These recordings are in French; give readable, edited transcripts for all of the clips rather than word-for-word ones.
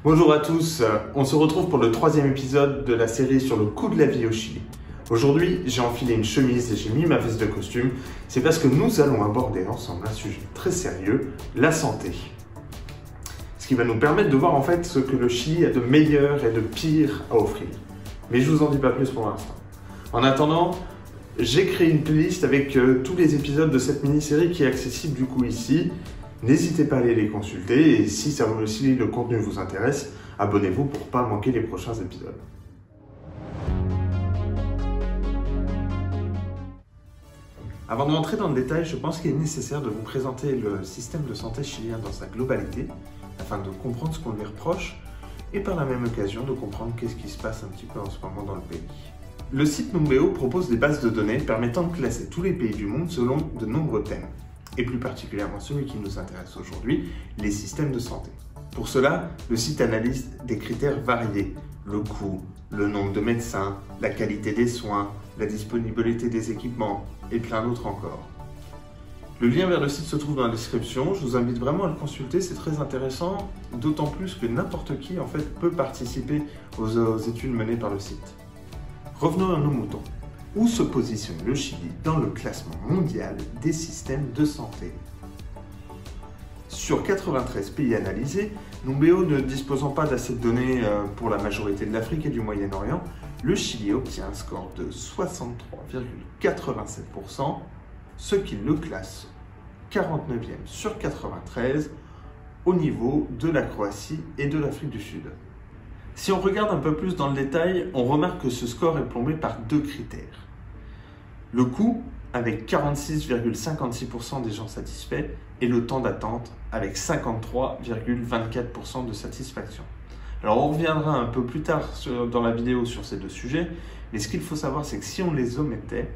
Bonjour à tous, on se retrouve pour le troisième épisode de la série sur le coût de la vie au Chili. Aujourd'hui, j'ai enfilé une chemise et j'ai mis ma veste de costume. C'est parce que nous allons aborder ensemble un sujet très sérieux, la santé. Ce qui va nous permettre de voir en fait ce que le Chili a de meilleur et de pire à offrir. Mais je vous en dis pas plus pour l'instant. En attendant, j'ai créé une playlist avec tous les épisodes de cette mini-série qui est accessible du coup ici. N'hésitez pas à aller les consulter et si le contenu vous intéresse, abonnez-vous pour ne pas manquer les prochains épisodes. Avant de rentrer dans le détail, je pense qu'il est nécessaire de vous présenter le système de santé chilien dans sa globalité, afin de comprendre ce qu'on lui reproche et par la même occasion de comprendre qu'est-ce qui se passe un petit peu en ce moment dans le pays. Le site Numbeo propose des bases de données permettant de classer tous les pays du monde selon de nombreux thèmes, et plus particulièrement celui qui nous intéresse aujourd'hui, les systèmes de santé. Pour cela, le site analyse des critères variés, le coût, le nombre de médecins, la qualité des soins, la disponibilité des équipements et plein d'autres encore. Le lien vers le site se trouve dans la description, je vous invite vraiment à le consulter, c'est très intéressant, d'autant plus que n'importe qui en fait peut participer aux études menées par le site. Revenons à nos moutons. Où se positionne le Chili dans le classement mondial des systèmes de santé? Sur 93 pays analysés, Numbeo ne disposant pas d'assez de données pour la majorité de l'Afrique et du Moyen-Orient, le Chili obtient un score de 63,87%, ce qui le classe 49e sur 93 au niveau de la Croatie et de l'Afrique du Sud. Si on regarde un peu plus dans le détail, on remarque que ce score est plombé par deux critères. Le coût, avec 46,56% des gens satisfaits, et le temps d'attente, avec 53,24% de satisfaction. Alors on reviendra un peu plus tard dans la vidéo sur ces deux sujets, mais ce qu'il faut savoir, c'est que si on les omettait,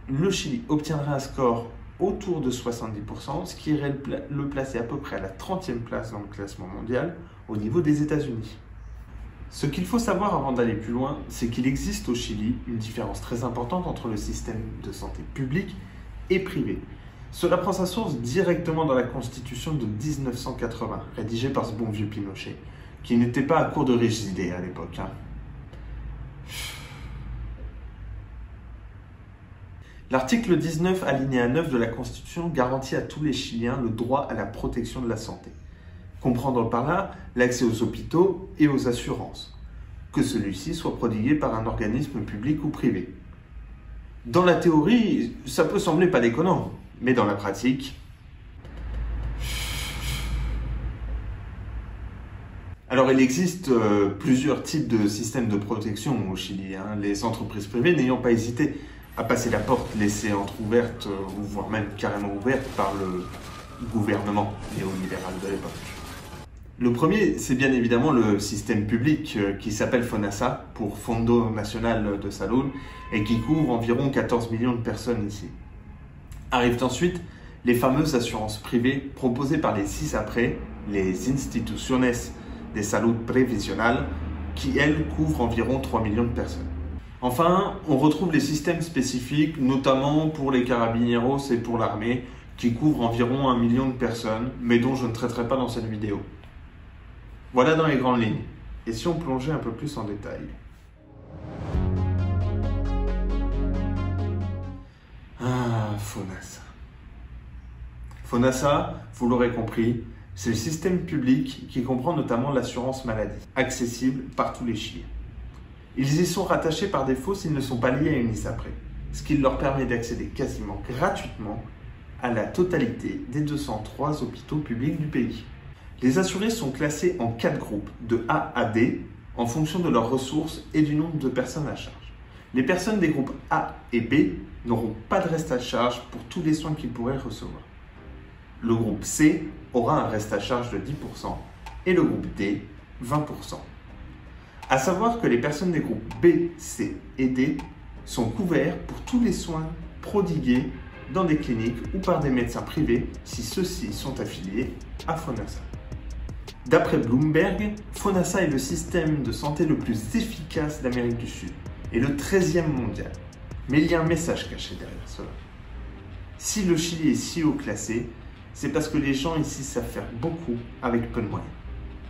le Chili obtiendrait un score autour de 70%, ce qui irait le placer à peu près à la 30e place dans le classement mondial au niveau des États-Unis. Ce qu'il faut savoir avant d'aller plus loin, c'est qu'il existe au Chili une différence très importante entre le système de santé public et privé. Cela prend sa source directement dans la Constitution de 1980, rédigée par ce bon vieux Pinochet, qui n'était pas à court de riches idées à l'époque. L'article 19, alinéa 9 de la Constitution garantit à tous les Chiliens le droit à la protection de la santé. Comprendre par là l'accès aux hôpitaux et aux assurances, que celui-ci soit prodigué par un organisme public ou privé. Dans la théorie, ça peut sembler pas déconnant, mais dans la pratique... Alors il existe plusieurs types de systèmes de protection au Chili, les entreprises privées n'ayant pas hésité à passer la porte laissée entrouverte, ou voire même carrément ouverte par le gouvernement néolibéral de l'époque. Le premier, c'est bien évidemment le système public qui s'appelle FONASA, pour Fondo Nacional de Salud, et qui couvre environ 14 millions de personnes ici. Arrivent ensuite les fameuses assurances privées proposées par les CISAPRE, les Instituciones de Salud Previsional, qui elles couvrent environ 3 millions de personnes. Enfin, on retrouve les systèmes spécifiques, notamment pour les carabineros et pour l'armée, qui couvrent environ 1 million de personnes, mais dont je ne traiterai pas dans cette vidéo. Voilà dans les grandes lignes. Et si on plongeait un peu plus en détail? FONASA. FONASA, vous l'aurez compris, c'est le système public qui comprend notamment l'assurance maladie, accessible par tous les Chiliens. Ils y sont rattachés par défaut s'ils ne sont pas liés à une ISAPRE, ce qui leur permet d'accéder quasiment gratuitement à la totalité des 203 hôpitaux publics du pays. Les assurés sont classés en 4 groupes, de A à D, en fonction de leurs ressources et du nombre de personnes à charge. Les personnes des groupes A et B n'auront pas de reste à charge pour tous les soins qu'ils pourraient recevoir. Le groupe C aura un reste à charge de 10% et le groupe D, 20%. À savoir que les personnes des groupes B, C et D sont couverts pour tous les soins prodigués dans des cliniques ou par des médecins privés si ceux-ci sont affiliés à FONASA. D'après Bloomberg, FONASA est le système de santé le plus efficace d'Amérique du Sud et le 13e mondial. Mais il y a un message caché derrière cela. Si le Chili est si haut classé, c'est parce que les gens ici savent faire beaucoup avec peu de moyens.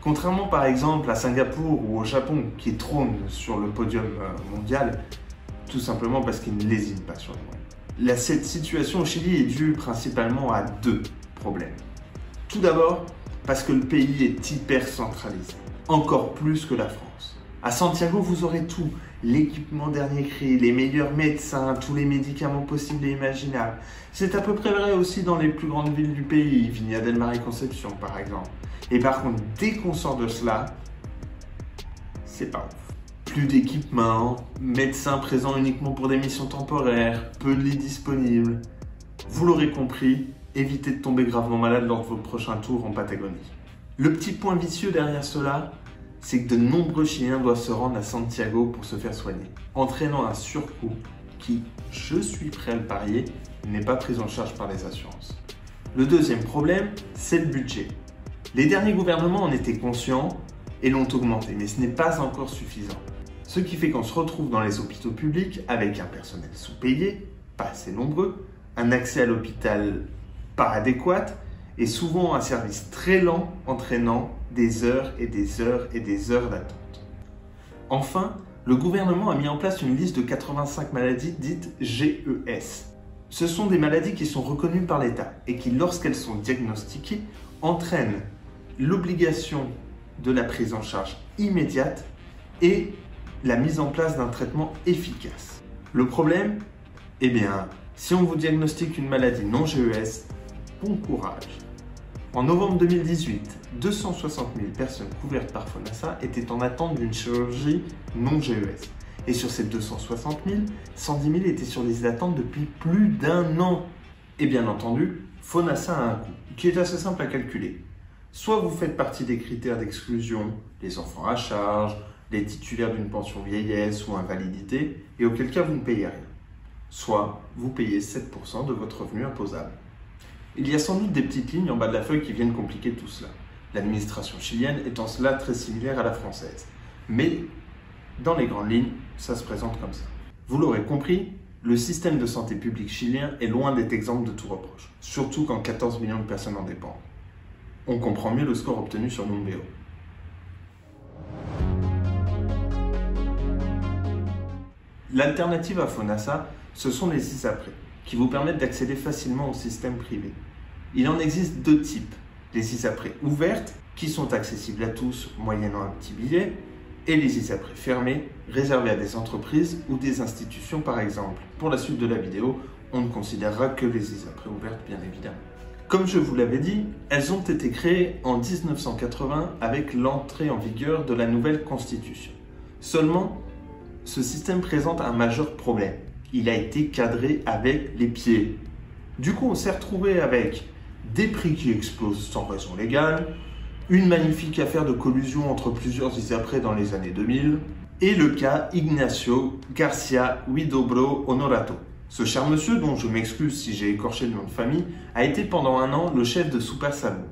Contrairement par exemple à Singapour ou au Japon qui trônent sur le podium mondial, tout simplement parce qu'ils ne lésinent pas sur les moyens. Cette situation au Chili est due principalement à deux problèmes. Tout d'abord, parce que le pays est hyper centralisé, encore plus que la France. À Santiago, vous aurez tout, l'équipement dernier cri, les meilleurs médecins, tous les médicaments possibles et imaginables. C'est à peu près vrai aussi dans les plus grandes villes du pays, Viña del Mar et Concepción par exemple. Et par contre, dès qu'on sort de cela, c'est pas ouf. Plus d'équipements, médecins présents uniquement pour des missions temporaires, peu de lits disponibles. Vous l'aurez compris, évitez de tomber gravement malade lors de votre prochain tour en Patagonie. Le petit point vicieux derrière cela, c'est que de nombreux Chiliens doivent se rendre à Santiago pour se faire soigner, entraînant un surcoût qui, je suis prêt à le parier, n'est pas pris en charge par les assurances. Le deuxième problème, c'est le budget. Les derniers gouvernements en étaient conscients et l'ont augmenté, mais ce n'est pas encore suffisant. Ce qui fait qu'on se retrouve dans les hôpitaux publics avec un personnel sous-payé, pas assez nombreux, un accès à l'hôpital pas adéquat et souvent un service très lent entraînant des heures et des heures et des heures d'attente. Enfin, le gouvernement a mis en place une liste de 85 maladies dites GES. Ce sont des maladies qui sont reconnues par l'État et qui, lorsqu'elles sont diagnostiquées, entraînent l'obligation de la prise en charge immédiate et la mise en place d'un traitement efficace. Le problème, eh bien, si on vous diagnostique une maladie non GES, bon courage. En novembre 2018, 260 000 personnes couvertes par FONASA étaient en attente d'une chirurgie non GES. Et sur ces 260 000, 110 000 étaient sur les attentes depuis plus d'un an. Et bien entendu, FONASA a un coût qui est assez simple à calculer. Soit vous faites partie des critères d'exclusion, les enfants à charge, les titulaires d'une pension vieillesse ou invalidité, et auquel cas vous ne payez rien. Soit vous payez 7% de votre revenu imposable. Il y a sans doute des petites lignes en bas de la feuille qui viennent compliquer tout cela, l'administration chilienne étant cela très similaire à la française. Mais dans les grandes lignes, ça se présente comme ça. Vous l'aurez compris, le système de santé publique chilien est loin d'être exemple de tout reproche, surtout quand 14 millions de personnes en dépendent. On comprend mieux le score obtenu sur Numbeo. L'alternative à FONASA, ce sont les ISAPRE, qui vous permettent d'accéder facilement au système privé. Il en existe deux types, les ISAPRE ouvertes, qui sont accessibles à tous moyennant un petit billet, et les ISAPRE fermées, réservées à des entreprises ou des institutions par exemple. Pour la suite de la vidéo, on ne considérera que les ISAPRE ouvertes bien évidemment. Comme je vous l'avais dit, elles ont été créées en 1980 avec l'entrée en vigueur de la nouvelle Constitution. Seulement, ce système présente un majeur problème. Il a été cadré avec les pieds. Du coup, on s'est retrouvé avec des prix qui explosent sans raison légale, une magnifique affaire de collusion entre plusieurs ISAPRE dans les années 2000, et le cas Ignacio Garcia Huidobro Honorato. Ce cher monsieur, dont je m'excuse si j'ai écorché le nom de famille, a été pendant un an le chef de Super Salud,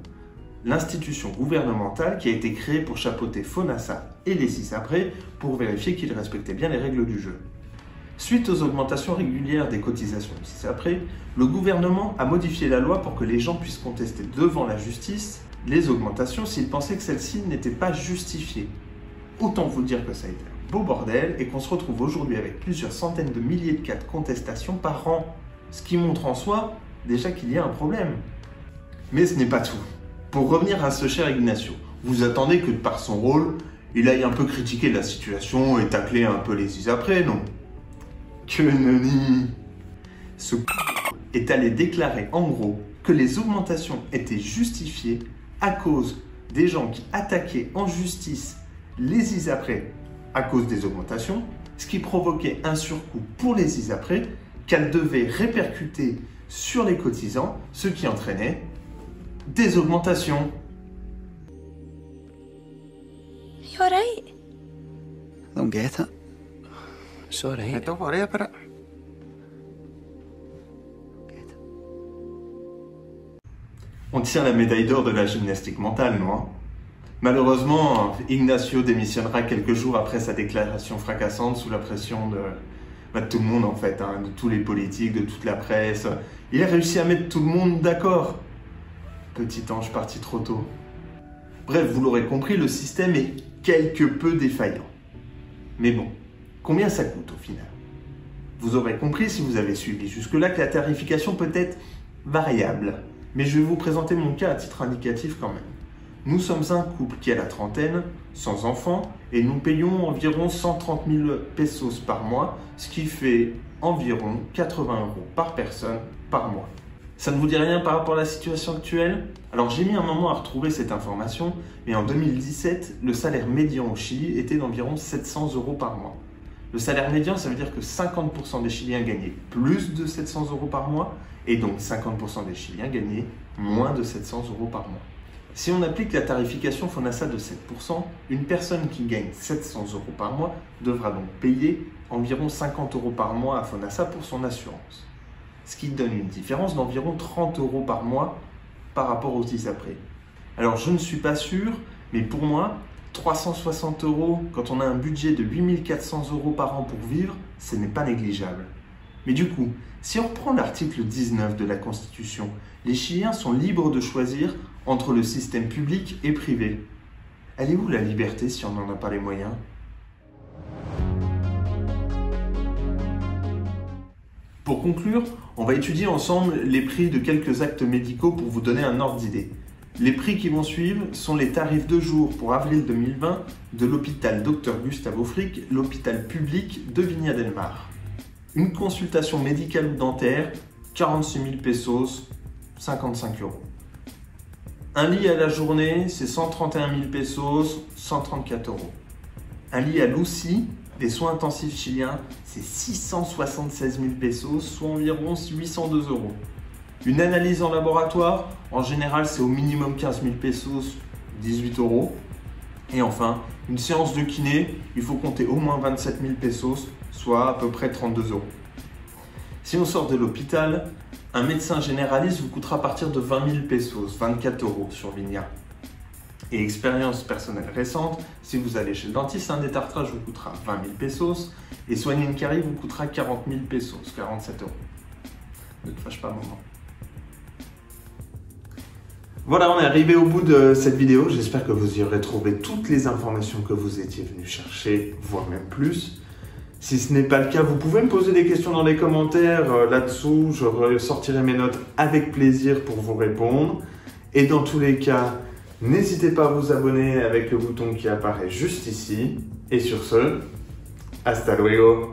l'institution gouvernementale qui a été créée pour chapeauter FONASA et les ISAPRE pour vérifier qu'ils respectaient bien les règles du jeu. Suite aux augmentations régulières des cotisations des ISAPRE, le gouvernement a modifié la loi pour que les gens puissent contester devant la justice les augmentations s'ils pensaient que celles-ci n'étaient pas justifiées. Autant vous dire que ça a été un beau bordel et qu'on se retrouve aujourd'hui avec plusieurs centaines de milliers de cas de contestation par an. Ce qui montre en soi déjà qu'il y a un problème. Mais ce n'est pas tout. Pour revenir à ce cher Ignacio, vous attendez que par son rôle, il aille un peu critiquer la situation et tacler un peu les ISAPRE, non? Que nenni! Ce est allé déclarer en gros que les augmentations étaient justifiées à cause des gens qui attaquaient en justice les ISAPRE à cause des augmentations, ce qui provoquait un surcoût pour les ISAPRE qu'elles devaient répercuter sur les cotisants, ce qui entraînait des augmentations. You alright? Don't get it. It's alright. Don't worry about it. On tient la médaille d'or de la gymnastique mentale, non? Malheureusement, Ignacio démissionnera quelques jours après sa déclaration fracassante sous la pression de tout le monde en fait, hein, de tous les politiques, de toute la presse. Il a réussi à mettre tout le monde d'accord. Petit ange parti trop tôt. Bref, vous l'aurez compris, le système est quelque peu défaillant. Mais bon, combien ça coûte au final? Vous aurez compris, si vous avez suivi jusque-là, que la tarification peut être variable. Mais je vais vous présenter mon cas à titre indicatif quand même. Nous sommes un couple qui a la trentaine, sans enfants, et nous payons environ 130 000 pesos par mois, ce qui fait environ 80 € par personne par mois. Ça ne vous dit rien par rapport à la situation actuelle? Alors j'ai mis un moment à retrouver cette information, mais en 2017, le salaire médian au Chili était d'environ 700 € par mois. Le salaire médian, ça veut dire que 50% des Chiliens gagnaient plus de 700 € par mois, et donc 50% des Chiliens gagnaient moins de 700 € par mois. Si on applique la tarification FONASA de 7%, une personne qui gagne 700 € par mois devra donc payer environ 50 € par mois à FONASA pour son assurance. Ce qui donne une différence d'environ 30 € par mois par rapport aux ISAPRE. Alors je ne suis pas sûr, mais pour moi, 360 € quand on a un budget de 8 400 € par an pour vivre, ce n'est pas négligeable. Mais du coup, si on reprend l'article 19 de la Constitution, les Chiliens sont libres de choisir entre le système public et privé. Elle est où la liberté si on n'en a pas les moyens? Pour conclure, on va étudier ensemble les prix de quelques actes médicaux pour vous donner un ordre d'idée. Les prix qui vont suivre sont les tarifs de jour pour avril 2020 de l'hôpital Dr Gustavo Frick, l'hôpital public de Viña del Mar. Une consultation médicale ou dentaire, 46 000 pesos, 55 €. Un lit à la journée, c'est 131 000 pesos, 134 €. Un lit à l'UCI, des soins intensifs chiliens, c'est 676 000 pesos, soit environ 802 €. Une analyse en laboratoire, en général, c'est au minimum 15 000 pesos, 18 €. Et enfin, une séance de kiné, il faut compter au moins 27 000 pesos, soit à peu près 32 €. Si on sort de l'hôpital, un médecin généraliste vous coûtera à partir de 20 000 pesos, 24 € sur Viña. Et expérience personnelle récente, si vous allez chez le dentiste, un détartrage vous coûtera 20 000 pesos et soigner une carie vous coûtera 40 000 pesos, 47 €. Ne te fâche pas, maman. Voilà, on est arrivé au bout de cette vidéo. J'espère que vous y aurez trouvé toutes les informations que vous étiez venu chercher, voire même plus. Si ce n'est pas le cas, vous pouvez me poser des questions dans les commentaires là-dessous. Je ressortirai mes notes avec plaisir pour vous répondre. Et dans tous les cas, n'hésitez pas à vous abonner avec le bouton qui apparaît juste ici. Et sur ce, hasta luego!